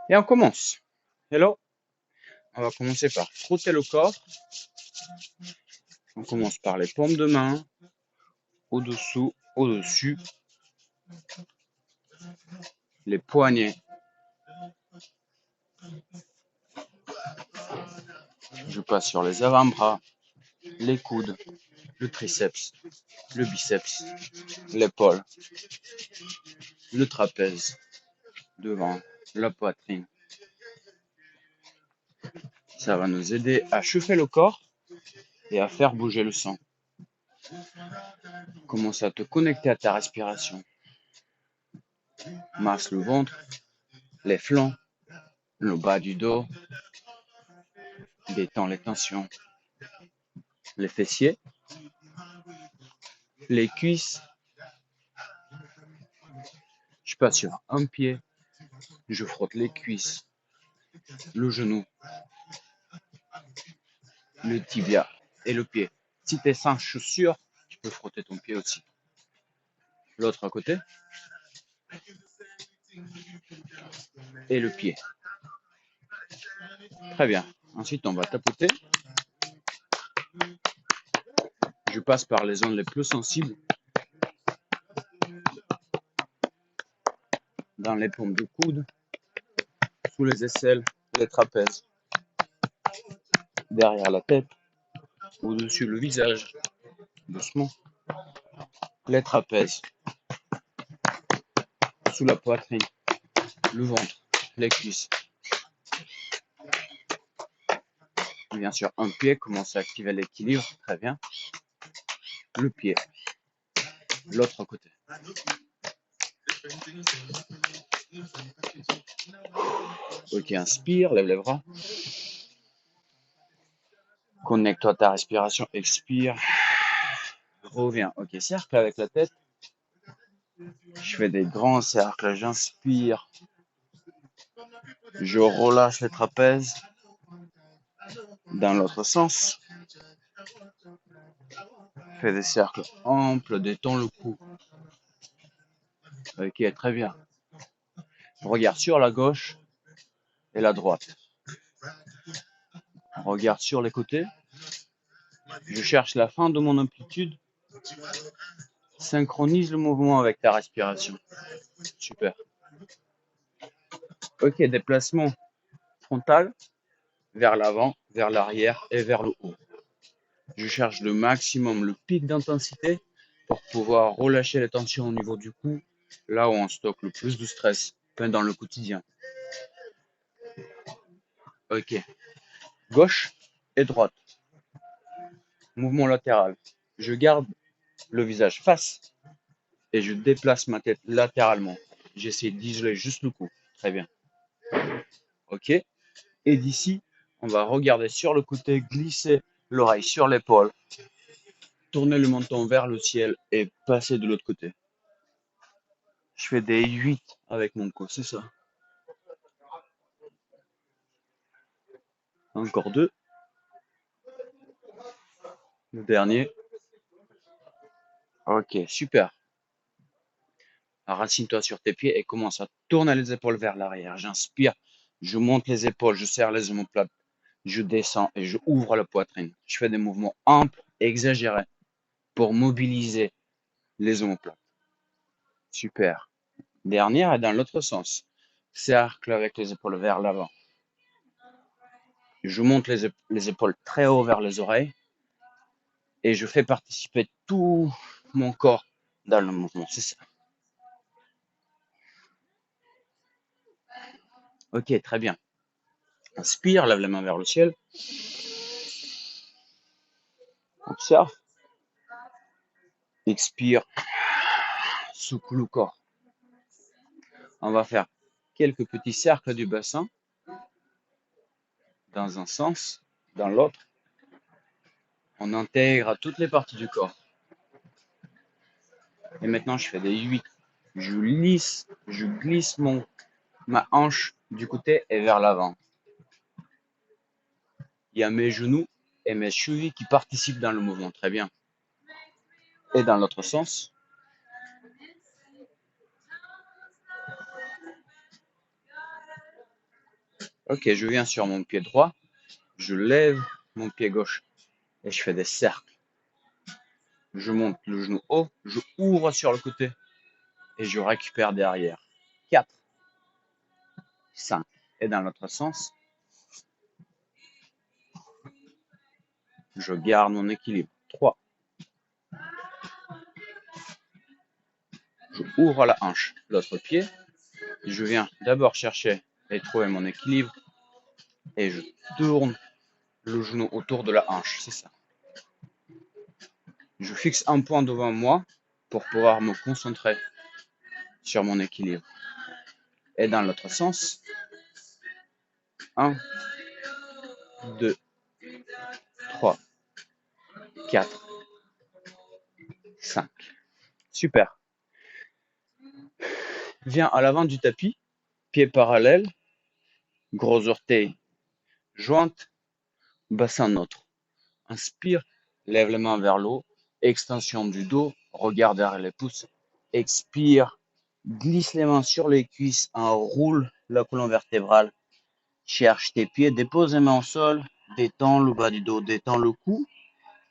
Et on commence. Hello, on va commencer par frotter le corps. On commence par les paumes de main, au-dessous, au-dessus, les poignets. Je passe sur les avant-bras, les coudes, le triceps, le biceps, l'épaule, le trapèze, devant, la poitrine. Ça va nous aider à chauffer le corps et à faire bouger le sang. Commence à te connecter à ta respiration. Masse le ventre, les flancs, le bas du dos. Détends les tensions. Les fessiers, les cuisses. Je passe sur un pied. Je frotte les cuisses, le genou, le tibia et le pied. Si tu es sans chaussures, tu peux frotter ton pied aussi. L'autre à côté. Et le pied. Très bien. Ensuite, on va tapoter. Je passe par les zones les plus sensibles. Dans les paumes de coude, sous les aisselles, les trapèzes, derrière la tête, au-dessus le visage, doucement, les trapèzes, sous la poitrine, le ventre, les cuisses. Bien sûr, un pied commence à activer l'équilibre, très bien. Le pied, l'autre côté. Ok, inspire, lève les bras. Connecte-toi à ta respiration, expire. Reviens. Ok, cercle avec la tête. Je fais des grands cercles, j'inspire. Je relâche les trapèzes. Dans l'autre sens. Fais des cercles amples, détends le cou. Ok, très bien. Regarde sur la gauche et la droite. Regarde sur les côtés. Je cherche la fin de mon amplitude. Synchronise le mouvement avec ta respiration. Super. Ok, déplacement frontal vers l'avant, vers l'arrière et vers le haut. Je cherche le maximum, le pic d'intensité pour pouvoir relâcher les tensions au niveau du cou, là où on stocke le plus de stress dans le quotidien. Ok. Gauche et droite. Mouvement latéral. Je garde le visage face et je déplace ma tête latéralement. J'essaie d'isoler juste le cou. Très bien. Ok. Et d'ici, on va regarder sur le côté, glisser l'oreille sur l'épaule, tourner le menton vers le ciel et passer de l'autre côté. Je fais des 8 avec mon cou, c'est ça. Encore 2. Le dernier. Ok, super. Racine-toi sur tes pieds et commence à tourner les épaules vers l'arrière. J'inspire, je monte les épaules, je serre les omoplates, je descends et je ouvre la poitrine. Je fais des mouvements amples et exagérés pour mobiliser les omoplates. Super. Dernière est dans l'autre sens. Cercle avec les épaules vers l'avant. Je monte les épaules très haut vers les oreilles et je fais participer tout mon corps dans le mouvement. C'est ça. Ok, très bien. Inspire, lève les mains vers le ciel. Observe. Expire. Secoue le corps. On va faire quelques petits cercles du bassin dans un sens, dans l'autre. On intègre à toutes les parties du corps. Et maintenant, je fais des 8. Je glisse ma hanche du côté et vers l'avant. Il y a mes genoux et mes chevilles qui participent dans le mouvement. Très bien. Et dans l'autre sens. Ok, je viens sur mon pied droit, je lève mon pied gauche et je fais des cercles. Je monte le genou haut, je ouvre sur le côté et je récupère derrière. 4, 5. Et dans l'autre sens, je garde mon équilibre. 3. Je ouvre la hanche, l'autre pied. Je viens d'abord chercher et trouver mon équilibre et je tourne le genou autour de la hanche. C'est ça. Je fixe un point devant moi pour pouvoir me concentrer sur mon équilibre. Et dans l'autre sens, 1, 2, 3, 4, 5. Super. Viens à l'avant du tapis, pieds parallèles, gros orteils jointes, bassin neutre. Inspire, lève les mains vers le haut, extension du dos, regarde derrière les pouces. Expire, glisse les mains sur les cuisses, enroule la colonne vertébrale. Cherche tes pieds, dépose les mains au sol, détends le bas du dos, détends le cou.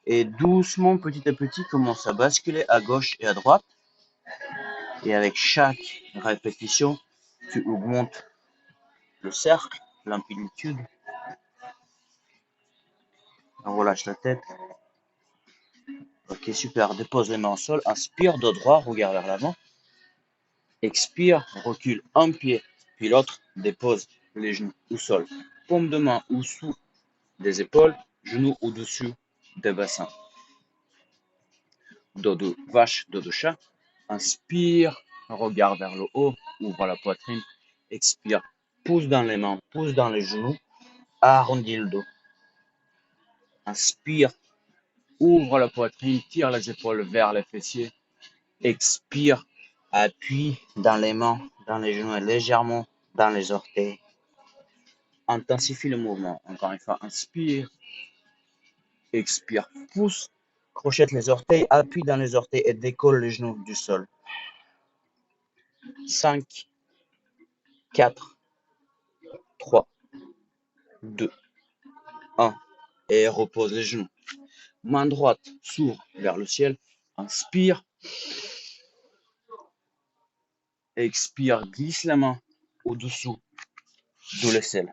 Et doucement, petit à petit, commence à basculer à gauche et à droite. Et avec chaque répétition, tu augmentes le cercle, l'amplitude. Relâche la tête. Ok, super. Dépose les mains au sol. Inspire, dos droit, regarde vers l'avant. Expire, recule un pied, puis l'autre. Dépose les genoux au sol. Paume de main au-dessous des épaules, genoux au-dessus des bassins. Dos de vache, dos de chat. Inspire, regarde vers le haut, ouvre la poitrine. Expire, pousse dans les mains, pousse dans les genoux, arrondis le dos. Inspire, ouvre la poitrine, tire les épaules vers les fessiers. Expire, appuie dans les mains, dans les genoux et légèrement dans les orteils. Intensifie le mouvement. Encore une fois, inspire, expire, pousse, crochette les orteils, appuie dans les orteils et décolle les genoux du sol. 5, 4, 3, 2, 1. Et repose les genoux. Main droite s'ouvre vers le ciel. Inspire. Expire, glisse la main au-dessous de l'aisselle.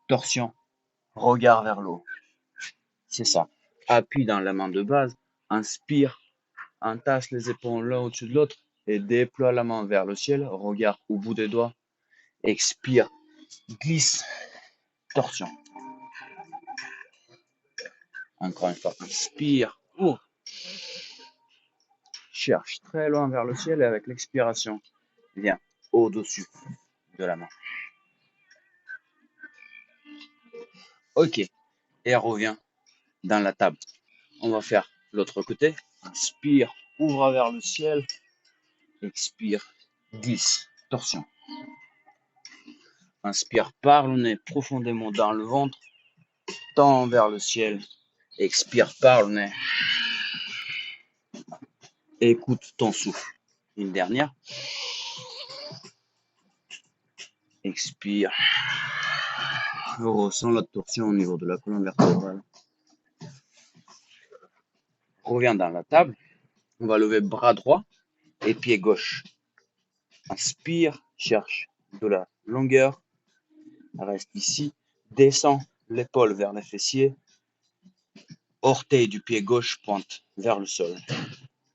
Torsion, regard vers le haut. C'est ça. Appuie dans la main de base. Inspire. Entasse les épaules l'un au-dessus de l'autre et déploie la main vers le ciel. Regard au bout des doigts. Expire. Glisse. Torsion. Encore une fois. Inspire. Ouvre. Cherche très loin vers le ciel et avec l'expiration, viens au-dessus de la main. Ok. Et reviens dans la table. On va faire l'autre côté. Inspire, ouvre vers le ciel. Expire, glisse, torsion. Inspire par le nez profondément dans le ventre. Tends vers le ciel. Expire par le nez. Écoute ton souffle. Une dernière. Expire. Je ressens la torsion au niveau de la colonne vertébrale. Reviens dans la table. On va lever bras droit et pied gauche. Inspire, cherche de la longueur. Reste ici. Descends l'épaule vers les fessiers. Orteil du pied gauche pointe vers le sol.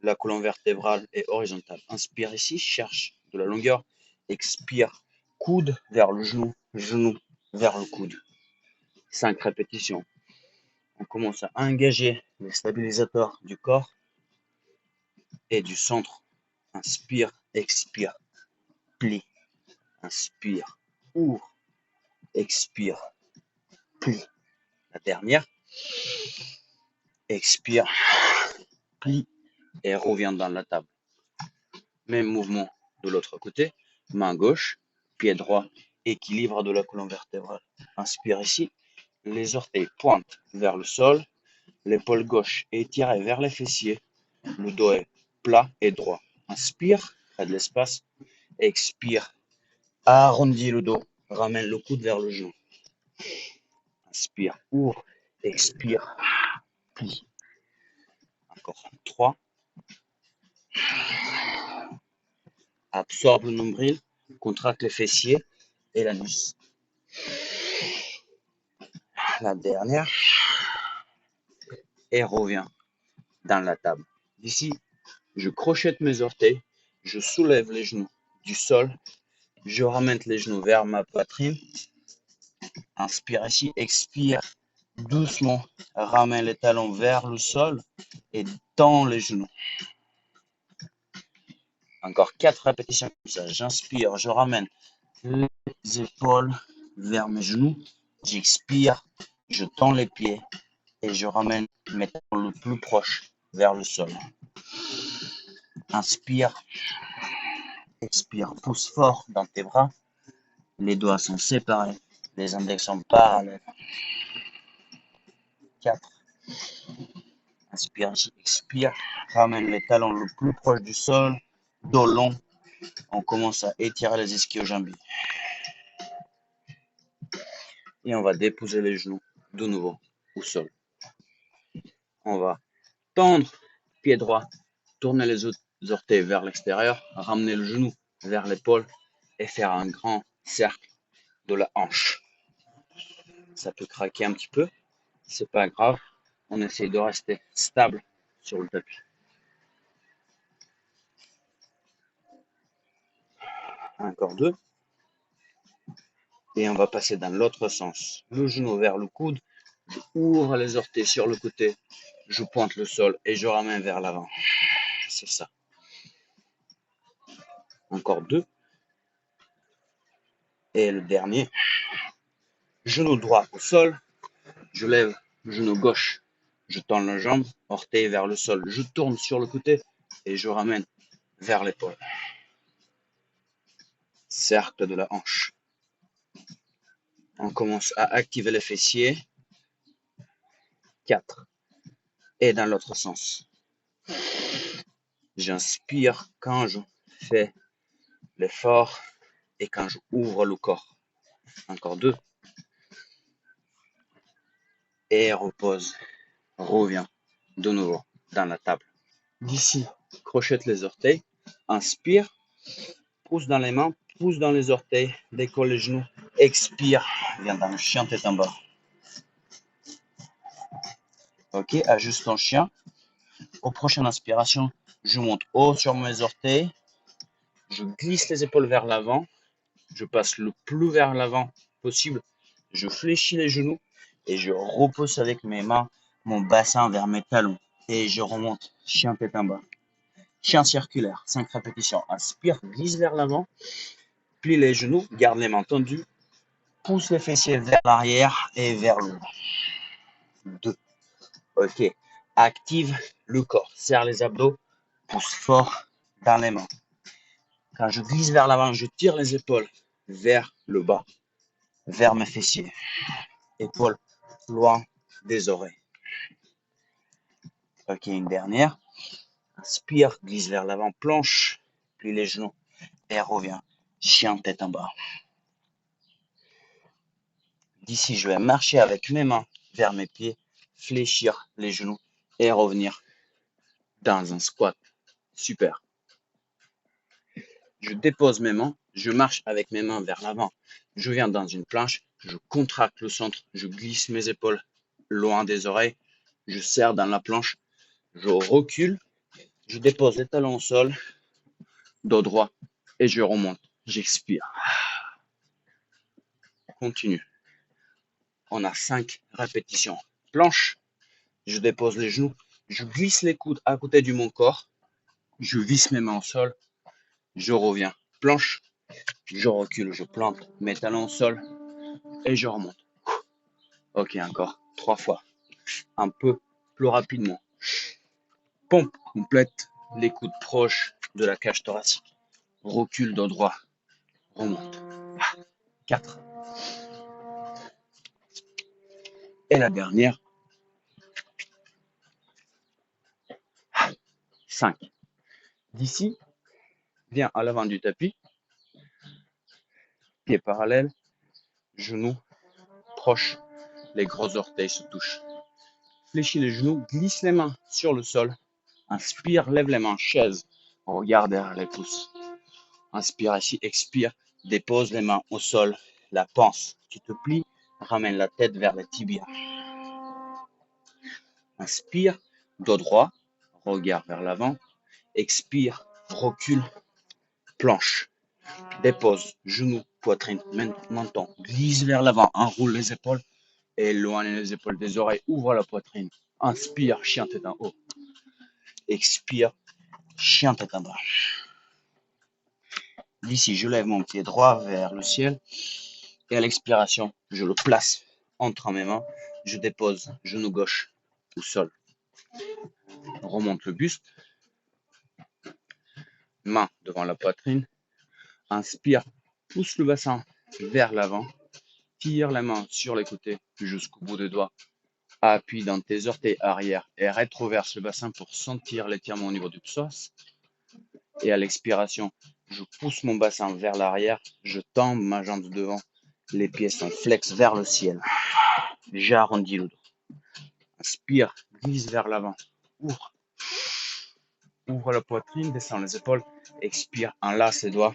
La colonne vertébrale est horizontale. Inspire ici, cherche de la longueur. Expire, coude vers le genou, genou vers le coude. 5 répétitions. On commence à engager les stabilisateurs du corps et du centre. Inspire, expire, plie. Inspire, ouvre, expire, plie. La dernière. Expire, plie et reviens dans la table. Même mouvement de l'autre côté. Main gauche, pied droit, équilibre de la colonne vertébrale. Inspire ici. Les orteils pointent vers le sol. L'épaule gauche est étirée vers les fessiers. Le dos est plat et droit. Inspire, crée de l'espace. Expire, arrondis le dos. Ramène le coude vers le genou. Inspire, ouvre, expire, plie. Encore 3. Absorbe le nombril, contracte les fessiers et l'anus. La dernière. Et reviens dans la table. D'ici, je crochette mes orteils, je soulève les genoux du sol, je ramène les genoux vers ma poitrine. Inspire ici, expire doucement, ramène les talons vers le sol et tends les genoux. Encore 4 répétitions comme ça. J'inspire, je ramène les épaules vers mes genoux. J'expire, je tends les pieds et je ramène mes talons le plus proche vers le sol. Inspire, expire, pousse fort dans tes bras. Les doigts sont séparés, les index sont parallèles. 4. Inspire, expire, ramène les talons le plus proche du sol, dos long. On commence à étirer les ischio-jambiers. Et on va déposer les genoux de nouveau au sol. On va tendre pied droit, tourner les orteils vers l'extérieur, ramener le genou vers l'épaule et faire un grand cercle de la hanche. Ça peut craquer un petit peu, c'est pas grave. On essaie de rester stable sur le tapis. Encore 2. Et on va passer dans l'autre sens. Le genou vers le coude, je ouvre les orteils sur le côté, je pointe le sol et je ramène vers l'avant. C'est ça. Encore 2. Et le dernier. Genou droit au sol, je lève le genou gauche, je tends la jambe, orteil vers le sol, je tourne sur le côté et je ramène vers l'épaule. Cercle de la hanche. On commence à activer les fessiers. 4. Et dans l'autre sens. J'inspire quand je fais l'effort et quand je ouvre le corps. Encore 2. Et repose. Reviens de nouveau dans la table. D'ici, crochette les orteils. Inspire. Pousse dans les mains, pousse dans les orteils, décolle les genoux, expire, viens dans le chien tête en bas. Ok, ajuste ton chien. Aux prochaines inspirations, je monte haut sur mes orteils, je glisse les épaules vers l'avant, je passe le plus vers l'avant possible, je fléchis les genoux et je repousse avec mes mains mon bassin vers mes talons et je remonte, chien tête en bas. Chien circulaire, 5 répétitions. Inspire, glisse vers l'avant, plie les genoux, garde les mains tendues, pousse les fessiers vers l'arrière et vers le haut. 2. Ok. Active le corps. Serre les abdos. Pousse fort dans les mains. Quand je glisse vers l'avant, je tire les épaules vers le bas, vers mes fessiers. Épaules loin des oreilles. Ok, une dernière. Inspire, glisse vers l'avant, planche, plie les genoux et reviens. Chien tête en bas. D'ici, je vais marcher avec mes mains vers mes pieds, fléchir les genoux et revenir dans un squat. Super. Je dépose mes mains, je marche avec mes mains vers l'avant. Je viens dans une planche, je contracte le centre, je glisse mes épaules loin des oreilles, je serre dans la planche, je recule, je dépose les talons au sol, dos droit et je remonte. J'expire. Continue. On a 5 répétitions. Planche, je dépose les genoux, je glisse les coudes à côté du mon corps, je visse mes mains au sol, je reviens. Planche, je recule, je plante mes talons au sol et je remonte. Ok, encore 3 fois. Un peu plus rapidement. Pompe complète, les coudes proches de la cage thoracique. Recule dos droit, remonte. 4. Et la dernière. 5. D'ici, viens à l'avant du tapis. Pieds parallèles, genoux rapproche, les gros orteils se touchent. Fléchis les genoux, glisse les mains sur le sol. Inspire, lève les mains, chaise. Regarde derrière les pouces. Inspire ici, expire, dépose les mains au sol, la panse. Tu te plies, ramène la tête vers les tibias. Inspire, dos droit, regard vers l'avant. Expire, recule, planche. Dépose, genoux, poitrine, menton. Glisse vers l'avant, enroule les épaules. Éloigne les épaules des oreilles, ouvre la poitrine. Inspire, chien tête en haut. Expire, chien tête en bas. D'ici, je lève mon pied droit vers le ciel. Et à l'expiration, je le place entre mes mains. Je dépose genou gauche au sol. Remonte le buste. Main devant la poitrine. Inspire, pousse le bassin vers l'avant. Tire les mains sur les côtés jusqu'au bout des doigts. Appuie dans tes orteils arrière et rétroverse le bassin pour sentir l'étirement au niveau du psoas. Et à l'expiration, je pousse mon bassin vers l'arrière. Je tends ma jambe de devant. Les pieds sont flex vers le ciel. J'arrondis le dos. Inspire, glisse vers l'avant. Ouvre. Ouvre la poitrine, descends les épaules. Expire, enlace les doigts.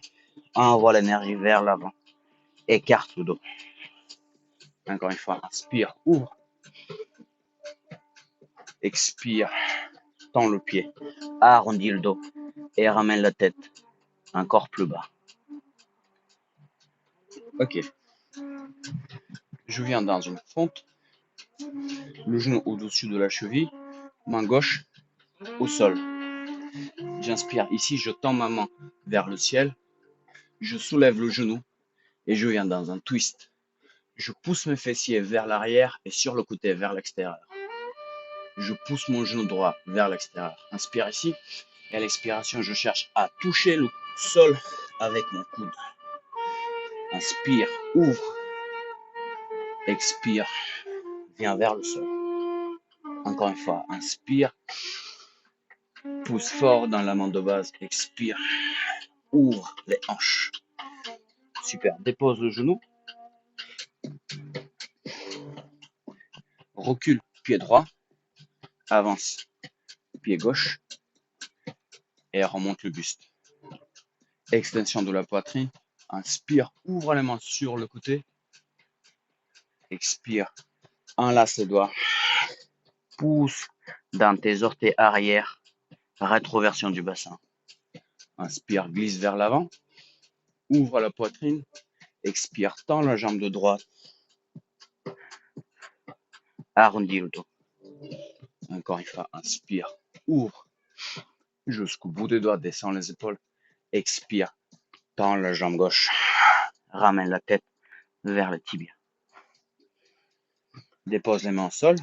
Envoie l'énergie vers l'avant. Écarte le dos. Encore une fois, inspire, ouvre. Expire, tends le pied. Arrondis le dos. Et ramène la tête encore plus bas. Ok. Je viens dans une fente. Le genou au-dessus de la cheville. Main gauche au sol. J'inspire ici, je tends ma main vers le ciel. Je soulève le genou et je viens dans un twist. Je pousse mes fessiers vers l'arrière et sur le côté vers l'extérieur. Je pousse mon genou droit vers l'extérieur. Inspire ici et à l'expiration, je cherche à toucher le sol avec mon coude. Inspire, ouvre. Expire, viens vers le sol. Encore une fois, inspire. Pousse fort dans la main de base. Expire, ouvre les hanches. Super, dépose le genou. Recule, pied droit. Avance, pied gauche. Et remonte le buste. Extension de la poitrine. Inspire, ouvre les mains sur le côté. Expire, enlace les doigts. Pousse dans tes orteils arrière. Rétroversion du bassin. Inspire, glisse vers l'avant. Ouvre la poitrine. Expire, tends la jambe de droite. Arrondis le dos. Encore une fois, inspire, ouvre. Jusqu'au bout des doigts, descends les épaules. Expire, tends la jambe gauche. Ramène la tête vers le tibia. Dépose les mains au sol.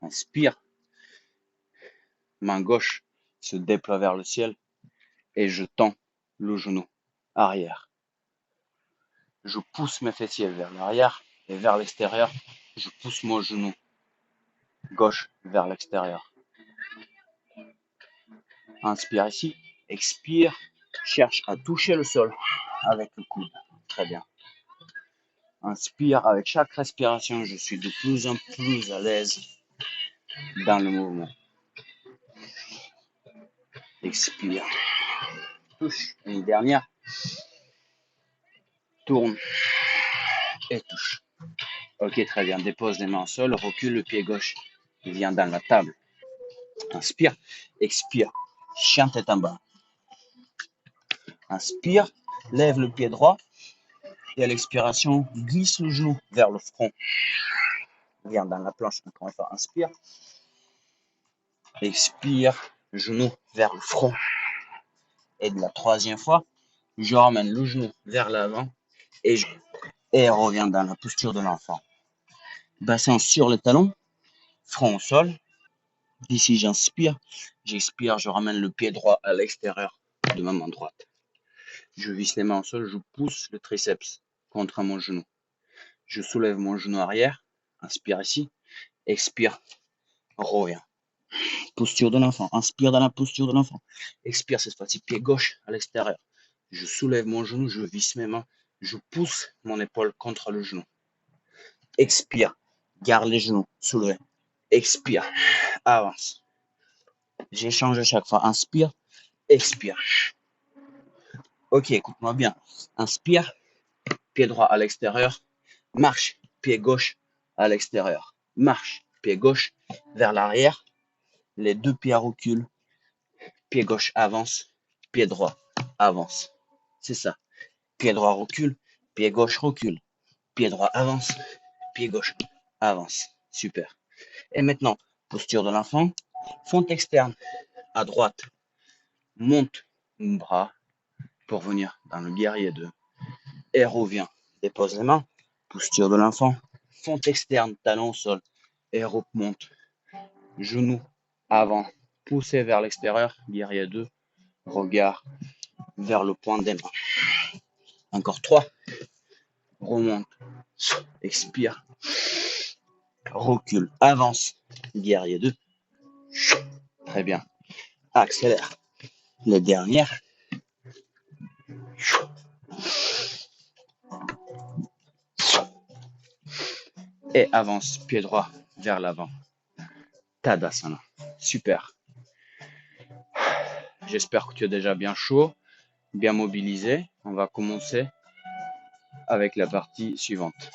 Inspire. Main gauche se déploie vers le ciel. Et je tends le genou arrière. Je pousse mes fessiers vers l'arrière et vers l'extérieur. Je pousse mon genou gauche vers l'extérieur. Inspire ici. Expire. Cherche à toucher le sol avec le coude. Très bien. Inspire. Avec chaque respiration, je suis de plus en plus à l'aise dans le mouvement. Expire. Touche. Une dernière. Tourne. Et touche. Ok, très bien. Dépose les mains au sol. Recule le pied gauche. Viens dans la table. Inspire. Expire. Chien tête en bas. Inspire. Lève le pied droit. Et à l'expiration, glisse le genou vers le front. Viens dans la planche. Encore une fois. Inspire. Expire. Genou vers le front. Et de la troisième fois, je ramène le genou vers l'avant et reviens dans la posture de l'enfant. Bassin sur les talons, front au sol. D'ici, j'inspire, j'expire, je ramène le pied droit à l'extérieur de ma main droite. Je visse les mains au sol, je pousse le triceps contre mon genou. Je soulève mon genou arrière, inspire ici, expire, reviens. Posture de l'enfant, inspire dans la posture de l'enfant. Expire cette fois-ci, pied gauche à l'extérieur. Je soulève mon genou, je visse mes mains, Je pousse mon épaule contre le genou. Expire. Garde les genoux soulevés. Expire. Avance. J'échange à chaque fois. Inspire. Expire. Ok, écoute-moi bien. Inspire. Pied droit à l'extérieur. Marche. Pied gauche à l'extérieur. Marche. Pied gauche vers l'arrière. Les deux pieds reculent. Pied gauche avance. Pied droit avance. C'est ça. Pied droit recule. Pied gauche recule. Pied droit avance. Pied gauche avance. Super. Et maintenant, posture de l'enfant. Fente externe à droite. Monte un bras pour venir dans le guerrier 2. Et revient. Dépose les mains. Posture de l'enfant. Fente externe, talon au sol. Et remonte. Genou avant. Poussé vers l'extérieur. Guerrier 2. Regard vers le point des mains. Encore 3. Remonte. Expire. Recule. Avance. Guerrier 2. Très bien. Accélère. Les dernières. Et avance. Pied droit vers l'avant. Tadasana. Super. J'espère que tu es déjà bien chaud, bien mobilisé. On va commencer avec la partie suivante.